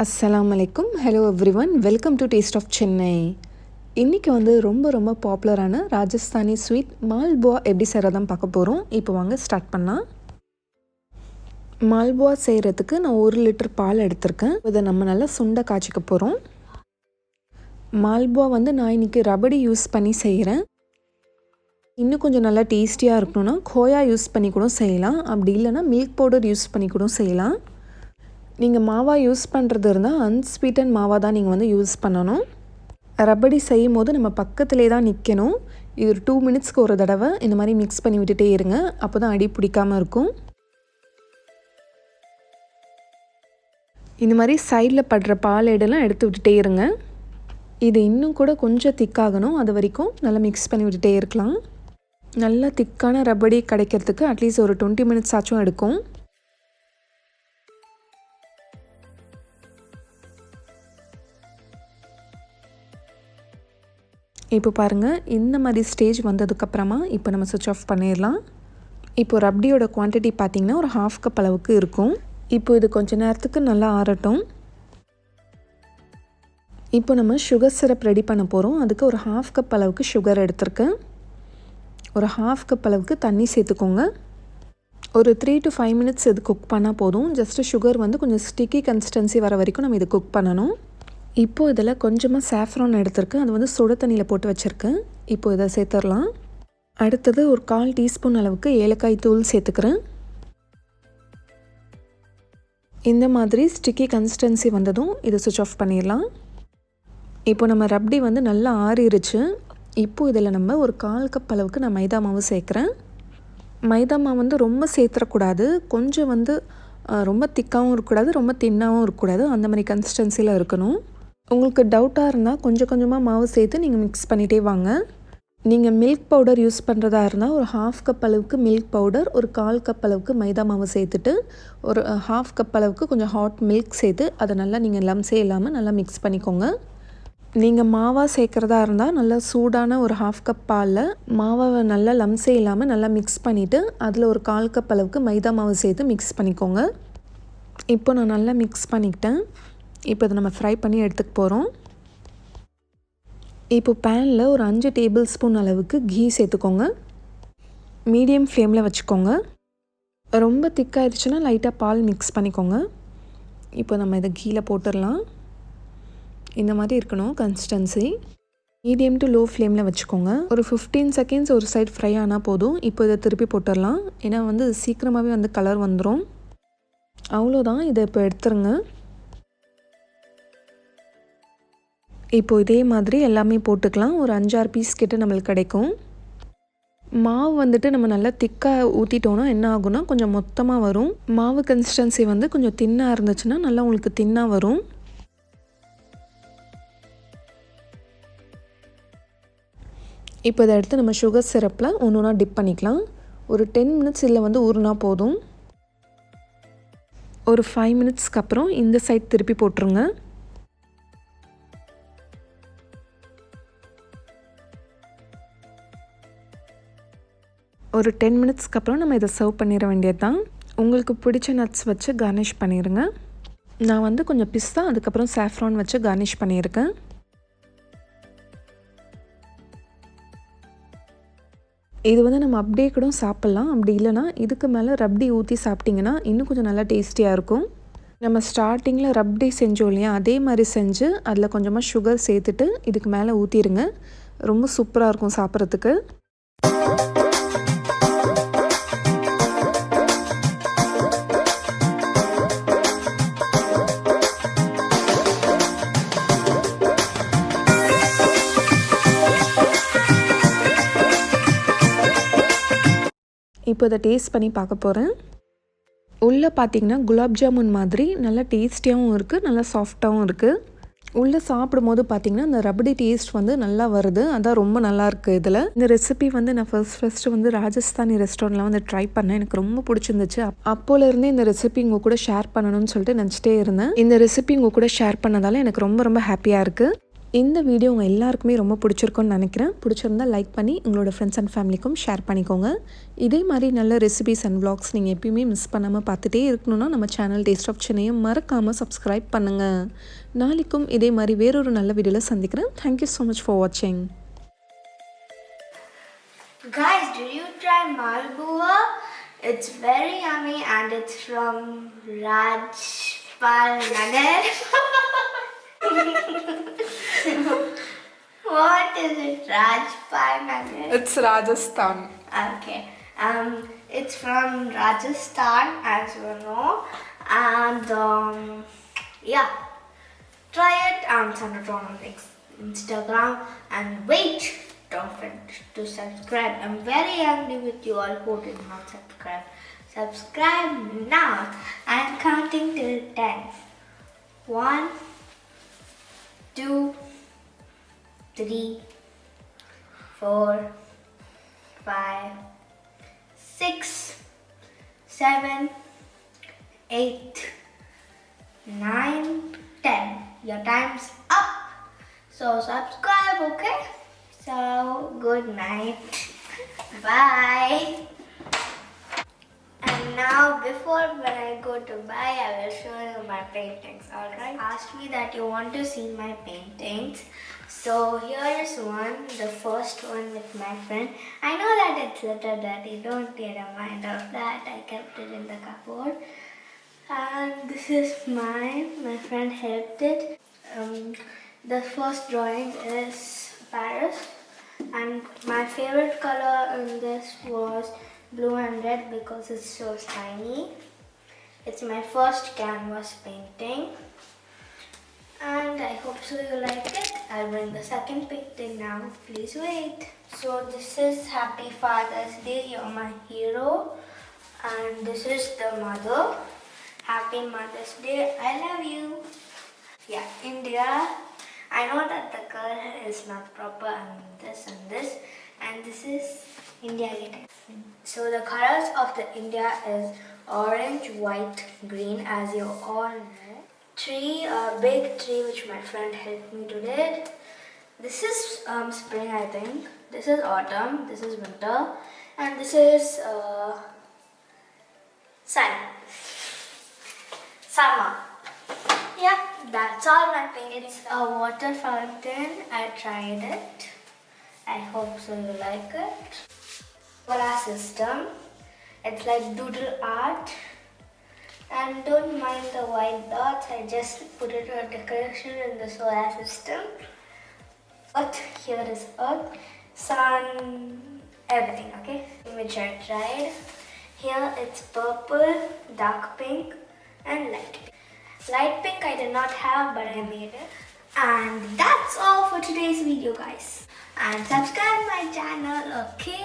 அஸ்ஸலாமு அலைக்கும். Hello everyone, welcome to taste of Chennai. இன்றைக்கி வந்து ரொம்ப பாப்புலரான ராஜஸ்தானி ஸ்வீட் மால்புவா எப்படி செய்கிறதான் பார்க்க போகிறோம். இப்போ வாங்க ஸ்டார்ட் பண்ணலாம். மால்புவா செய்கிறதுக்கு நான் 1 லிட்டர் பால் எடுத்திருக்கேன். இதை நம்ம நல்லா சுண்ட காய்ச்சிக்க போகிறோம். மால்புவா வந்து நான் இன்றைக்கி ரபடி யூஸ் பண்ணி செய்கிறேன். இன்னும் கொஞ்சம் நல்லா டேஸ்டியாக இருக்கணும்னா கோயா யூஸ் பண்ணி கூட செய்யலாம். அப்படி இல்லைனா மில்க் பவுடர் யூஸ் பண்ணி கூட செய்யலாம். நீங்கள் மாவா யூஸ் பண்ணுறது இருந்தால் அன்ஸ்வீட்டன் மாவாக தான் நீங்கள் வந்து யூஸ் பண்ணணும். ரபடி செய்யும் போது நம்ம பக்கத்திலே தான் நிற்கணும். இது ஒரு 2 மினிட்ஸ்க்கு ஒரு தடவை இந்த மாதிரி மிக்ஸ் பண்ணி விட்டுட்டே இருங்க. அப்போ தான் அடி பிடிக்காமல் இருக்கும். இந்த மாதிரி சைடில் படுற பால் எடெல்லாம் எடுத்து விட்டுட்டே இருங்க. இது இன்னும் கூட கொஞ்சம் திக்காகணும். அது வரைக்கும் நல்லா மிக்ஸ் பண்ணி விட்டுட்டே இருக்கலாம். நல்லா திக்கான ரபடி கிடைக்கிறதுக்கு அட்லீஸ்ட் ஒரு 20 மினிட்ஸ் ஆச்சும் எடுக்கும். இப்போ பாருங்கள், இந்த மாதிரி ஸ்டேஜ் வந்ததுக்கப்புறமா இப்போ நம்ம சுவிட்ச் ஆஃப் பண்ணிடலாம். இப்போ ரப்டியோட குவான்டிட்டி பார்த்திங்கன்னா ஒரு 1/2 கப் அளவுக்கு இருக்கும். இப்போ இது கொஞ்சம் நேரத்துக்கு நல்லா ஆறட்டும். இப்போ நம்ம சுகர் சிரப் ரெடி பண்ண போகிறோம். அதுக்கு ஒரு 1/2 கப் அளவுக்கு சுகர் எடுத்திருக்கேன். ஒரு 1/2 கப் அளவுக்கு தண்ணி சேர்த்துக்கோங்க. ஒரு 3 to 5 மினிட்ஸ் இது குக் பண்ணால் போதும். ஜஸ்ட்டு சுகர் வந்து கொஞ்சம் ஸ்டிக்கி கன்சிஸ்டன்சி வர வரைக்கும் நம்ம இது குக் பண்ணணும். இப்போது இதில் கொஞ்சமாக சாஃப்ரான் எடுத்திருக்கேன். அது வந்து சுட தண்ணியில் போட்டு வச்சுருக்கேன். இப்போது இதை சேர்த்துடலாம். அடுத்தது ஒரு 1/4 டீஸ்பூன் அளவுக்கு ஏலக்காய் தூள் சேர்த்துக்கிறேன். இந்த மாதிரி ஸ்டிக்கி கன்சிஸ்டன்சி வந்ததும் இதை சுவிட்ச் ஆஃப் பண்ணிடலாம். இப்போ நம்ம ரப்டி வந்து நல்லா ஆறிடுச்சு. இப்போது இதில் நம்ம ஒரு 1/4 கப் அளவுக்கு நான் மைதா மாவு சேர்க்குறேன். மைதா மாவு வந்து ரொம்ப சேர்த்துடக்கூடாது. கொஞ்சம் வந்து ரொம்ப திக்காகவும் இருக்கக்கூடாது, ரொம்ப தின்னாகவும் இருக்கக்கூடாது. அந்த மாதிரி கன்சிஸ்டன்சியில் இருக்கணும். உங்களுக்கு டவுட்டாக இருந்தால் கொஞ்சம் கொஞ்சமாக மாவு சேர்த்து நீங்கள் மிக்ஸ் பண்ணிகிட்டே வாங்க. நீங்கள் மில்க் பவுடர் யூஸ் பண்ணுறதா இருந்தால் ஒரு 1/2 கப் அளவுக்கு மில்க் பவுடர், ஒரு 1/4 கப் அளவுக்கு மைதா மாவு சேர்த்துட்டு ஒரு 1/2 கப் அளவுக்கு கொஞ்சம் ஹாட் மில்க் சேர்த்து அதை நல்லா நீங்கள் லம்ஸே இல்லாமல் நல்லா மிக்ஸ் பண்ணிக்கோங்க. நீங்கள் மாவாக சேர்க்குறதா இருந்தால் நல்லா சூடான ஒரு 1/2 கப் பாலில் மாவை நல்லா லம்ஸே இல்லாமல் நல்லா மிக்ஸ் பண்ணிவிட்டு அதில் ஒரு 1/4 கப் அளவுக்கு மைதா மாவு சேர்த்து மிக்ஸ் பண்ணிக்கோங்க. இப்போ நான் நல்லா மிக்ஸ் பண்ணிக்கிட்டேன். இப்போ இதை நம்ம ஃப்ரை பண்ணி எடுத்துக்க போகிறோம். இப்போ பேனில் ஒரு 5 டேபிள் ஸ்பூன் அளவுக்கு கீ சேர்த்துக்கோங்க. மீடியம் ஃப்ளேமில் வச்சுக்கோங்க. ரொம்ப திக்காகிடுச்சுன்னா லைட்டாக பால் மிக்ஸ் பண்ணிக்கோங்க. இப்போ நம்ம இதை கீழே போட்டுடலாம். இந்த மாதிரி இருக்கணும் கன்சிஸ்டன்சி. மீடியம் டு லோ ஃப்ளேமில் வச்சுக்கோங்க. ஒரு 15 செகண்ட்ஸ் ஒரு சைடு ஃப்ரை ஆனால் போதும். இப்போ இதை திருப்பி போட்டுடலாம். ஏன்னா வந்து சீக்கிரமாகவே வந்து கலர் வந்துடும். அவ்வளோதான், இதை இப்போ எடுத்துருங்க. இப்போது இதே மாதிரி எல்லாமே போட்டுக்கலாம். ஒரு 5-6 பீஸ் கிட்ட நம்மளுக்கு கிடைக்கும். மாவு வந்துட்டு நம்ம நல்லா திக்காக ஊற்றிட்டோன்னா என்ன ஆகும்னா கொஞ்சம் மொத்தமாக வரும். மாவு கன்சிஸ்டன்சி வந்து கொஞ்சம் தின்னாக இருந்துச்சுன்னா நல்லா உங்களுக்கு தின்னாக வரும். இப்போ இதை எடுத்து நம்ம சுகர் சிரப்பில் ஒன்று டிப் பண்ணிக்கலாம். ஒரு 10 மினிட்ஸ் இதில் வந்து ஊறுனா போதும். ஒரு 5 மினிட்ஸ்க்கு அப்புறம் இந்த சைட் திருப்பி போட்டுருங்க. ஒரு 10 மினிட்ஸ்க்கு அப்புறம் நம்ம இதை சர்வ் பண்ணிட வேண்டியது தான். உங்களுக்கு பிடிச்ச நட்ஸ் வச்சு கார்னிஷ் பண்ணிடுங்க. நான் வந்து கொஞ்சம் பிஸ்தா அதுக்கப்புறம் சாஃப்ரான் வச்சு கார்னிஷ் பண்ணியிருக்கேன். இது வந்து நம்ம அப்படியே கூட சாப்பிட்லாம். அப்படி இல்லைனா இதுக்கு மேலே ரப்டி ஊற்றி சாப்பிட்டிங்கன்னா இன்னும் கொஞ்சம் நல்லா டேஸ்டியாக இருக்கும். நம்ம ஸ்டார்டிங்கில் ரப்டி செஞ்சோம் இல்லையா, அதே மாதிரி செஞ்சு அதில் கொஞ்சமாக சுகர் சேர்த்துட்டு இதுக்கு மேலே ஊற்றிடுங்க. ரொம்ப சூப்பராக இருக்கும் சாப்பிட்றதுக்கு. இப்போ இதை டேஸ்ட் பண்ணி பார்க்க போகிறேன். உள்ளே பார்த்திங்கன்னா குலாப் ஜாமுன் மாதிரி நல்லா டேஸ்டியாகவும் இருக்குது, நல்லா சாஃப்டாகவும் இருக்குது. உள்ளே சாப்பிடும்போது பார்த்திங்கன்னா இந்த ரபடி டேஸ்ட் வந்து நல்லா வருது. அதான் ரொம்ப நல்லாயிருக்கு. இதில் இந்த ரெசிபி வந்து நான் ஃபஸ்ட்டு வந்து ராஜஸ்தானி ரெஸ்டாரண்ட்டில் வந்து ட்ரை பண்ணேன். எனக்கு ரொம்ப பிடிச்சிருந்துச்சு. அப்போலேருந்தே இந்த ரெசிபி உங்கள் கூட ஷேர் பண்ணணும்னு சொல்லிட்டு நினச்சிட்டே இருந்தேன். இந்த ரெசிபி உங்கள் கூட ஷேர் பண்ணதால் எனக்கு ரொம்ப ஹாப்பியாக இருக்குது. இந்த வீடியோ உங்கள் எல்லாருக்குமே ரொம்ப பிடிச்சிருக்குன்னு நினைக்கிறேன். பிடிச்சிருந்தால் லைக் பண்ணி உங்களோட ஃப்ரெண்ட்ஸ் அண்ட் ஃபேமிலிக்கும் ஷேர் பண்ணிக்கோங்க. இதே மாதிரி நல்ல ரெசிபிஸ் அண்ட் vlogs நீங்கள் எப்பயுமே மிஸ் பண்ணாமல் பார்த்துட்டே இருக்கணும்னா நம்ம சேனல் டேஸ்ட் ஆஃப் சென்னையை மறக்காமல் சப்ஸ்கிரைப் பண்ணுங்கள். நாளைக்கும் இதே மாதிரி வேறொரு நல்ல வீடியோவில் சந்திக்கிறேன். தேங்க்யூ ஸோ மச் ஃபார் வாட்சிங். Guys, did you try Malpua? It's very yummy and it's from Rajastani. What is it, Rajastani? It's Rajasthan. Okay. It's from Rajasthan, as you know, and yeah, try it and send it on Instagram. And wait, don't forget to subscribe. I'm very angry with you all who did not subscribe. Subscribe now. I'm counting till 10. 1, 2, 3, 4, 5, 6, 7, 8, 9, 10. Your time's up. So subscribe, okay? So good night. Bye. And now, before when I go to bed, I will show you my paintings. Alright? Asked me that you want to see my paintings. So here is one, the first one with my friend. I know that it's a little dirty, don't get a mind of that. I kept it in the cupboard. And this is mine. My friend helped it. The first drawing is Paris. And my favorite color in this was blue and red because it's so shiny. It's my first canvas painting. And I hope so you like it. I'll bring the second painting now. Please wait. So this is Happy Father's Day. You're my hero. And this is the mother. Happy Mother's Day. I love you. Yeah, India. I know that the color is not proper and this. And this is India getting. So the colors of the India is orange, white, green, as you all know. Tree, a big tree which my friend helped me to do. This is spring, I think. This is autumn. This is winter, and this is sun. Summer. Yeah, that's all my painting. It's a water fountain. I tried it. I hope so you like it. Solar system. It's like doodle art. And don't mind the white dots. I just put it a decoration in the solar system. Earth. Here is Earth. Sun. Everything. Okay. Which I tried. Here it's purple, dark pink, and light pink. Light pink I did not have, but I made it. And that's all for today's video, guys. And subscribe my channel, okay?